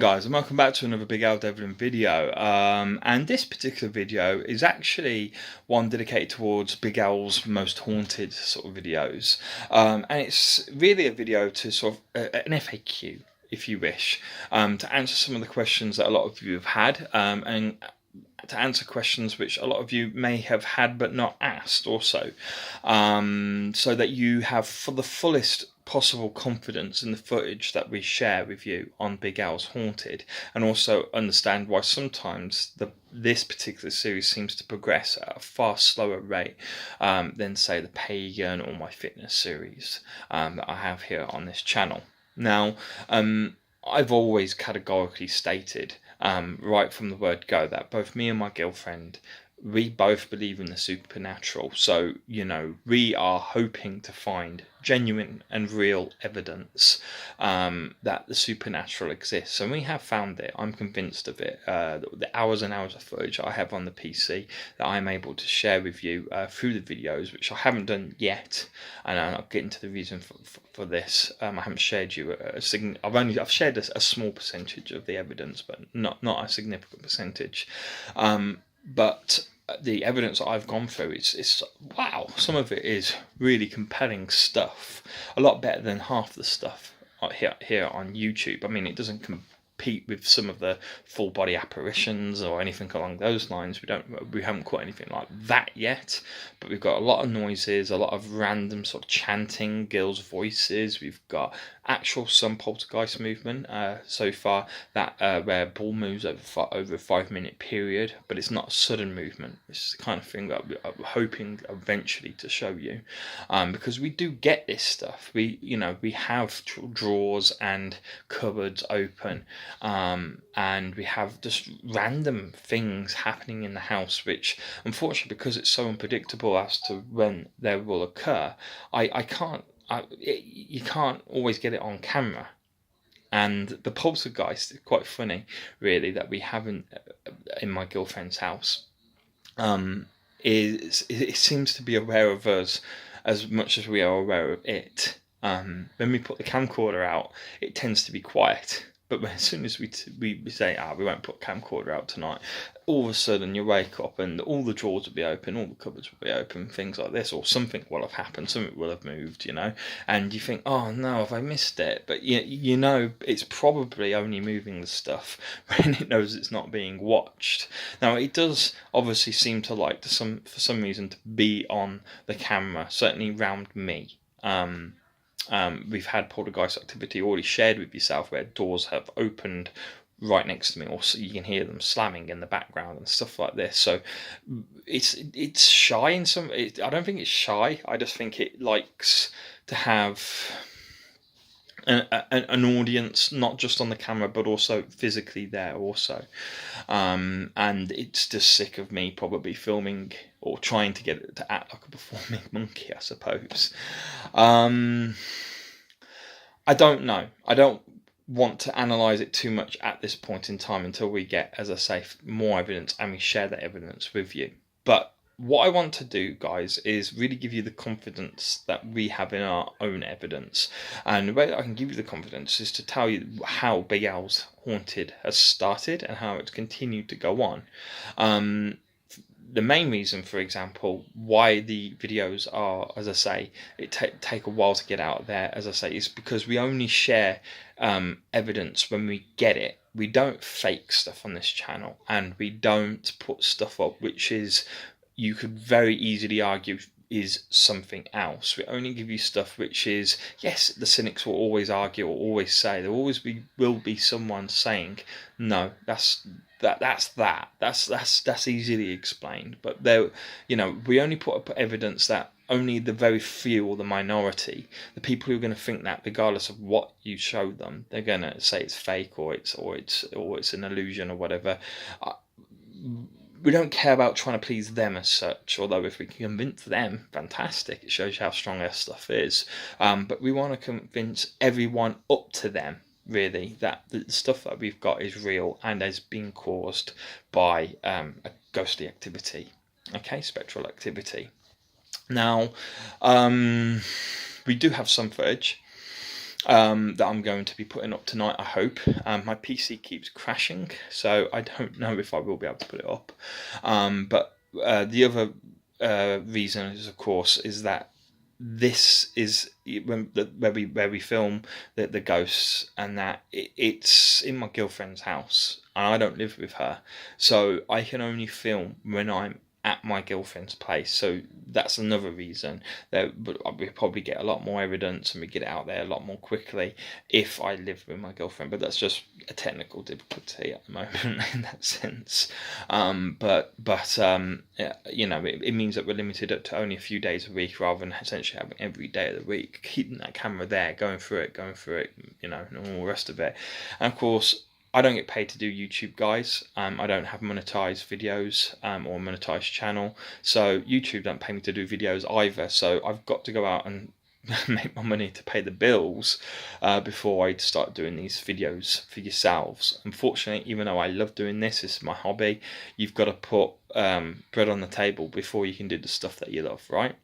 Guys, and welcome back to another Big Al Devlin video. And this particular video is actually one dedicated towards Big Al's most haunted sort of videos. And it's really a video to sort of an FAQ, if you wish, to answer some of the questions that a lot of you have had, and to answer questions which a lot of you may have had but not asked also, so that you have for the fullest possible confidence in the footage that we share with you on Big Al's Haunted, and also understand why sometimes this particular series seems to progress at a far slower rate than, say, the Pagan or my fitness series that I have here on this channel. Now, I've always categorically stated right from the word go that both me and my girlfriend, we both believe in the supernatural. So, you know, we are hoping to find genuine and real evidence that the supernatural exists. And we have found it. I'm convinced of it. The hours and hours of footage I have on the PC that I'm able to share with you through the videos, which I haven't done yet. And I'll get into the reason for this. I haven't shared you I've shared a small percentage of the evidence, but not a significant percentage. But the evidence that I've gone through, it's wow, some of it is really compelling stuff, a lot better than half the stuff here on YouTube. I mean, it doesn't compete with some of the full body apparitions or anything along those lines. We haven't caught anything like that yet, but we've got a lot of noises, a lot of random sort of chanting, girls' voices. We've got actual some poltergeist movement so far, that where ball moves over a 5-minute period, but it's not a sudden movement. It's the kind of thing that I'm hoping eventually to show you, because we do get this stuff. We have drawers and cupboards open, and we have just random things happening in the house, which unfortunately, because it's so unpredictable as to when they will occur, you can't always get it on camera. And the poltergeist is quite funny, really, that we haven't in my girlfriend's house. It seems to be aware of us as much as we are aware of it. When we put the camcorder out, it tends to be quiet. But as soon as we say, we won't put camcorder out tonight, all of a sudden you wake up and all the drawers will be open, all the cupboards will be open, things like this, or something will have happened, something will have moved, and you think, oh no, have I missed it? But you know it's probably only moving the stuff when it knows it's not being watched. Now, it does obviously seem to like for some reason to be on the camera, certainly round me. We've had poltergeist activity already shared with yourself where doors have opened right next to me, or so you can hear them slamming in the background and stuff like this. So it's shy in some. I don't think it's shy. I just think it likes to have an audience, not just on the camera but also physically there also, and it's just sick of me probably filming or trying to get it to act like a performing monkey, I suppose. I don't know. I don't want to analyze it too much at this point in time until we get, as I say, more evidence and we share that evidence with you. But what I want to do, guys, is really give you the confidence that we have in our own evidence. And the way that I can give you the confidence is to tell you how Big Al's Haunted has started and how it's continued to go on. The main reason, for example, why the videos are, as I say, take a while to get out there, as I say, is because we only share evidence when we get it. We don't fake stuff on this channel, and we don't put stuff up which is, you could very easily argue, is something else. We only give you stuff which is, yes, the cynics will always argue or always say, there always will be someone saying, no, that's easily explained. But there, we only put up evidence that only the very few, or the minority, the people who are going to think that, regardless of what you show them, they're going to say it's fake or it's an illusion or whatever. We don't care about trying to please them as such, although if we can convince them, fantastic, it shows you how strong their stuff is. But we want to convince everyone up to them, really, that the stuff that we've got is real and has been caused by a ghostly activity, spectral activity. Now, we do have some footage. that I'm going to be putting up tonight, I hope. My PC keeps crashing, so I don't know if I will be able to put it up. But the other reason is, of course, is that this is where we film the ghosts, and that it's in my girlfriend's house, and I don't live with her, so I can only film when I'm at my girlfriend's place. So that's another reason that we probably get a lot more evidence and we get it out there a lot more quickly if I live with my girlfriend. But that's just a technical difficulty at the moment in that sense. Yeah, you know, it means that we're limited up to only a few days a week rather than essentially having every day of the week, keeping that camera there, going through it, you know, and all the rest of it. And of course, I don't get paid to do YouTube, guys. I don't have monetized videos or a monetized channel, so YouTube don't pay me to do videos either. So I've got to go out and make my money to pay the bills before I start doing these videos for yourselves. Unfortunately, even though I love doing this is my hobby, you've got to put bread on the table before you can do the stuff that you love, right?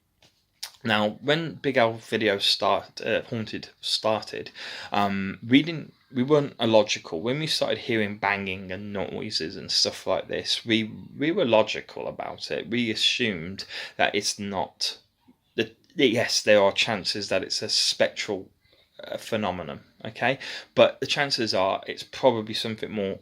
Now, when Big Al Video Haunted started, we weren't illogical. When we started hearing banging and noises and stuff like this, we were logical about it. We assumed that it's not that. Yes, there are chances that it's a spectral phenomenon. Okay, but the chances are it's probably something more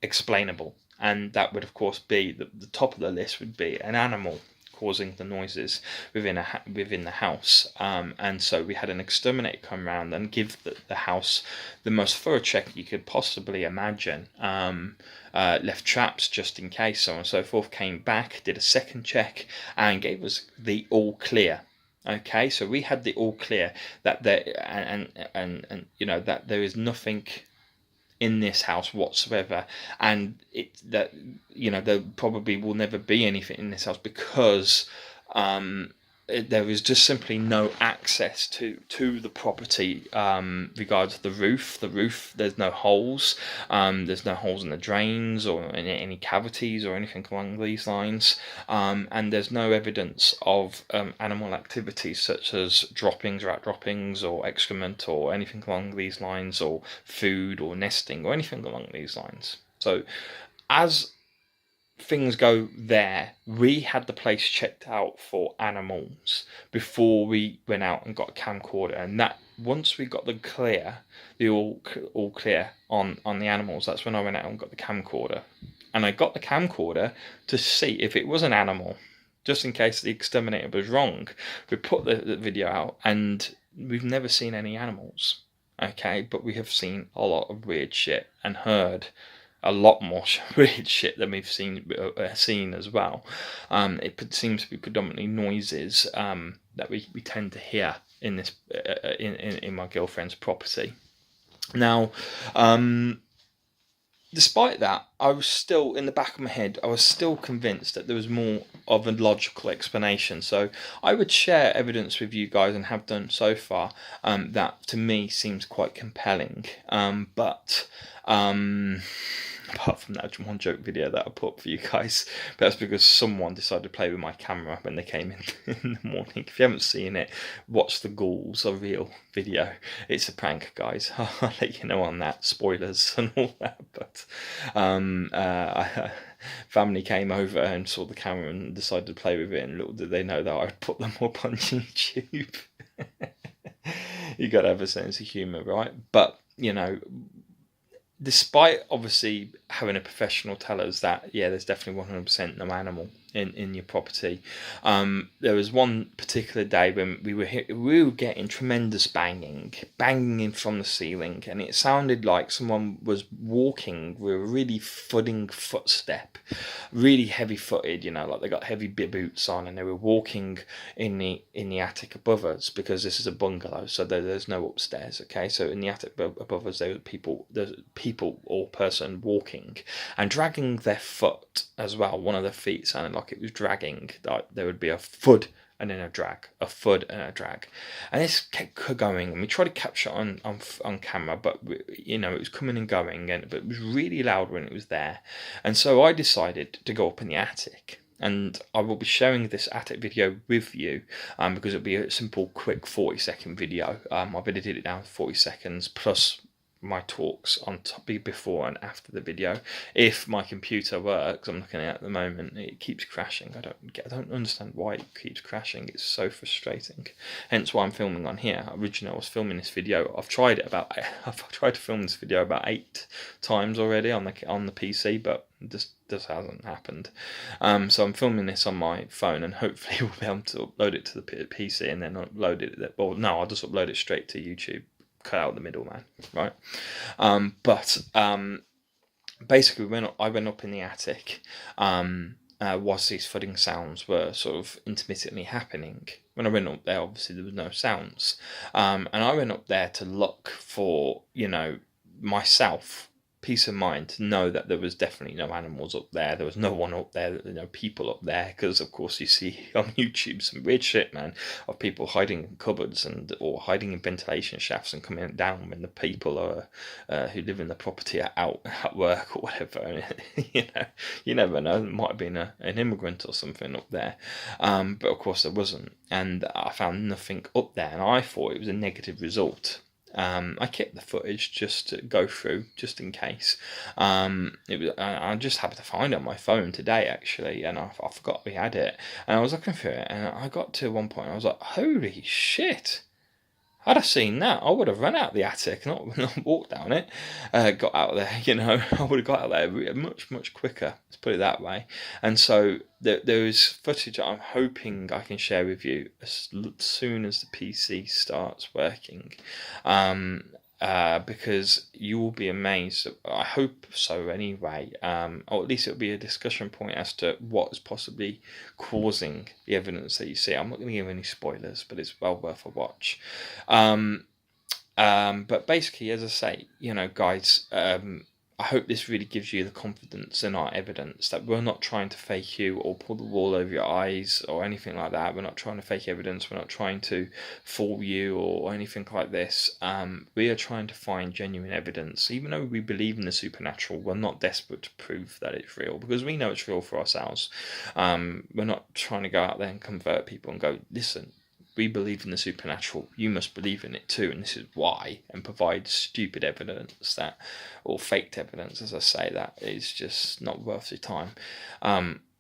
explainable, and that would of course be the top of the list would be an animal causing the noises within the house, and so we had an exterminator come around and give the house the most thorough check you could possibly imagine. Left traps just in case, so on and so forth. Came back, did a second check, and gave us the all clear. Okay, so we had the all clear that there and you know that there is nothing in this house whatsoever, and that you know there probably will never be anything in this house because there is just simply no access to the property. Regards to the roof, there's no holes. There's no holes in the drains or in any cavities or anything along these lines. And there's no evidence of animal activities such as droppings, rat droppings, or excrement, or anything along these lines, or food, or nesting, or anything along these lines. So, as things go there, we had the place checked out for animals before we went out and got a camcorder, and that once we got the all clear on the animals, that's when I went out and got the camcorder. And I got the camcorder to see if it was an animal, just in case the exterminator was wrong. We put the video out, and we've never seen any animals, okay, but we have seen a lot of weird shit and heard a lot more weird shit than we've seen as well. It seems to be predominantly noises that we tend to hear in this in my girlfriend's property. Now, despite that, I was still, in the back of my head, I was still convinced that there was more of a logical explanation. So I would share evidence with you guys, and have done so far, that to me seems quite compelling. But apart from that one joke video that I put up for you guys, but that's because someone decided to play with my camera when they came in the morning. If you haven't seen it, watch the Ghouls Are Real video. It's a prank, guys. I'll let you know on that. Spoilers and all that. But family came over and saw the camera and decided to play with it, and little did they know that I'd put them up on YouTube. You got to have a sense of humour, right? But, you know, despite obviously having a professional tell us that, yeah, there's definitely 100% no animal in your property, there was one particular day when we were getting tremendous banging in from the ceiling, and it sounded like someone was walking with a really thudding footstep, really heavy footed, you know, like they got heavy boots on, and they were walking in the attic above us, because this is a bungalow, so there's no upstairs. Okay, so in the attic above us there's people or person walking and dragging their foot as well. One of their feet sounded like it was dragging, like there would be a thud and then a drag, a thud and a drag, and this kept going. And we tried to capture it on camera, but you know, it was coming and going, but it was really loud when it was there. And so I decided to go up in the attic and I will be sharing this attic video with you because it'll be a simple, quick 40-second video. I've edited it down to 40 seconds plus my talks on top before and after the video. If my computer works, I'm looking at the moment, it keeps crashing. I don't understand why it keeps crashing. It's so frustrating. Hence why I'm filming on here. Originally I was filming this video. I've tried to film this video about 8 times already on the PC, but just hasn't happened. So I'm filming this on my phone, and hopefully we'll be able to upload it to the PC and then upload it. Well, no, I'll just upload it straight to YouTube. Cut out the middleman, right? But basically, I went up in the attic whilst these thudding sounds were sort of intermittently happening. When I went up there, obviously there was no sounds, and I went up there to look for, myself, peace of mind, to know that there was definitely no animals up there. There was no one up there, no people up there, because of course you see on YouTube some weird shit, man, of people hiding in cupboards or hiding in ventilation shafts and coming down when the people are who live in the property are out at work or whatever. You never know. There might have been an immigrant or something up there, but of course there wasn't, and I found nothing up there, and I thought it was a negative result. I kept the footage just to go through, just in case. I just happened to find it on my phone today, actually, and I forgot we had it. And I was looking for it, and I got to one point, I was like, holy shit! Had I seen that, I would have run out the attic, not walked down it, got out there, I would have got out there much, much quicker, let's put it that way. And so there is footage that I'm hoping I can share with you as soon as the PC starts working. Because you will be amazed. I hope so anyway, or at least it'll be a discussion point as to what is possibly causing the evidence that you see. I'm not going to give any spoilers, but it's well worth a watch. But basically, as I say, guys, I hope this really gives you the confidence in our evidence that we're not trying to fake you or pull the wool over your eyes or anything like that. We're not trying to fake evidence. We're not trying to fool you or anything like this. We are trying to find genuine evidence. Even though we believe in the supernatural, we're not desperate to prove that it's real, because we know it's real for ourselves. We're not trying to go out there and convert people and go, listen, we believe in the supernatural, you must believe in it too, and this is why, and provide stupid evidence or faked evidence, as I say, that is just not worth your time.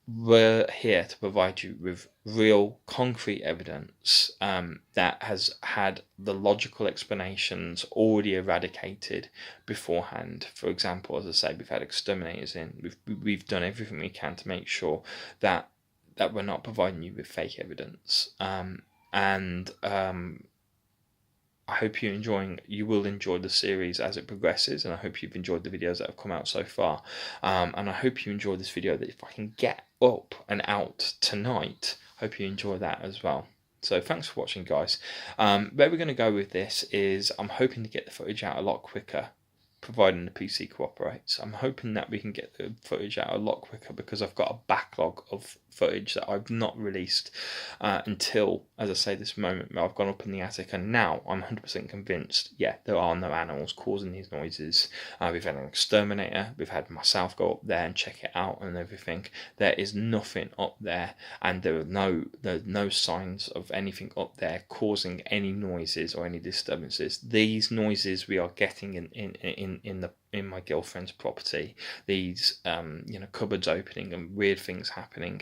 We're here to provide you with real, concrete evidence that has had the logical explanations already eradicated beforehand. For example, as I say, we've had exterminators in, we've done everything we can to make sure that we're not providing you with fake evidence. And I hope you will enjoy the series as it progresses, and I hope you've enjoyed the videos that have come out so far. And I hope you enjoy this video, that if I can get up and out tonight, I hope you enjoy that as well. So thanks for watching, guys. Where we're going to go with this is I'm hoping to get the footage out a lot quicker, providing the PC cooperates. I'm hoping that we can get the footage out a lot quicker, because I've got a backlog of footage that I've not released until, as I say, this moment where I've gone up in the attic, and now I'm 100% convinced, yeah, there are no animals causing these noises. We've had an exterminator, we've had myself go up there and check it out and everything. There is nothing up there, and there are no signs of anything up there causing any noises or any disturbances. These noises we are getting in my girlfriend's property, these cupboards opening and weird things happening,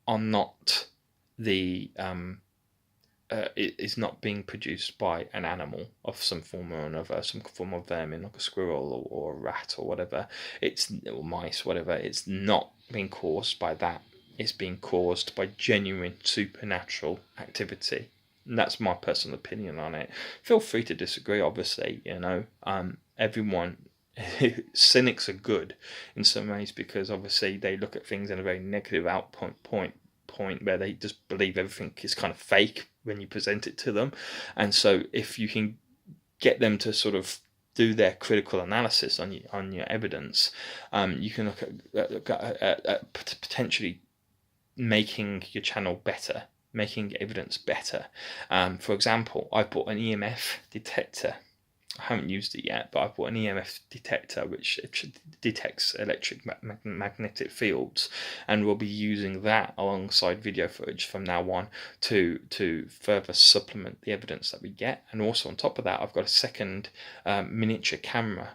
are not it is not being produced by an animal of some form or another, some form of vermin like a squirrel or a rat or whatever, or mice, whatever. It's not being caused by that. It's being caused by genuine supernatural activity. And that's my personal opinion on it. Feel free to disagree, obviously. Everyone, cynics are good in some ways, because obviously they look at things in a very negative point where they just believe everything is kind of fake when you present it to them. And so if you can get them to sort of do their critical analysis on your evidence, you can look at potentially making your channel better, making evidence better. For example, I bought an EMF detector. I haven't used it yet, but I've bought an EMF detector which detects magnetic fields, and we'll be using that alongside video footage from now on to further supplement the evidence that we get. And also on top of that, I've got a second miniature camera,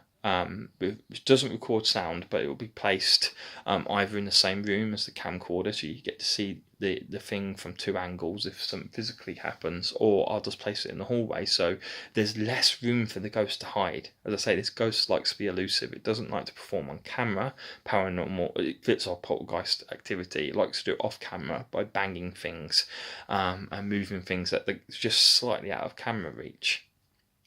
which doesn't record sound, but it will be placed either in the same room as the camcorder, so you get to see the thing from two angles if something physically happens, or I'll just place it in the hallway, so there's less room for the ghost to hide. As I say, this ghost likes to be elusive. It doesn't like to perform on camera. Paranormal, it fits our poltergeist activity. It likes to do it off camera by banging things and moving things that are just slightly out of camera reach.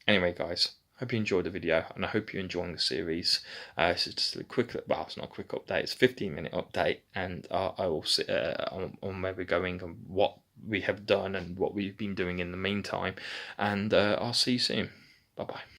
Anyway, guys, hope you enjoyed the video, and I hope you're enjoying the series. This is just a quick, well, it's not a quick update, it's a 15-minute update, and I will sit on where we're going and what we have done and what we've been doing in the meantime, and I'll see you soon. Bye bye.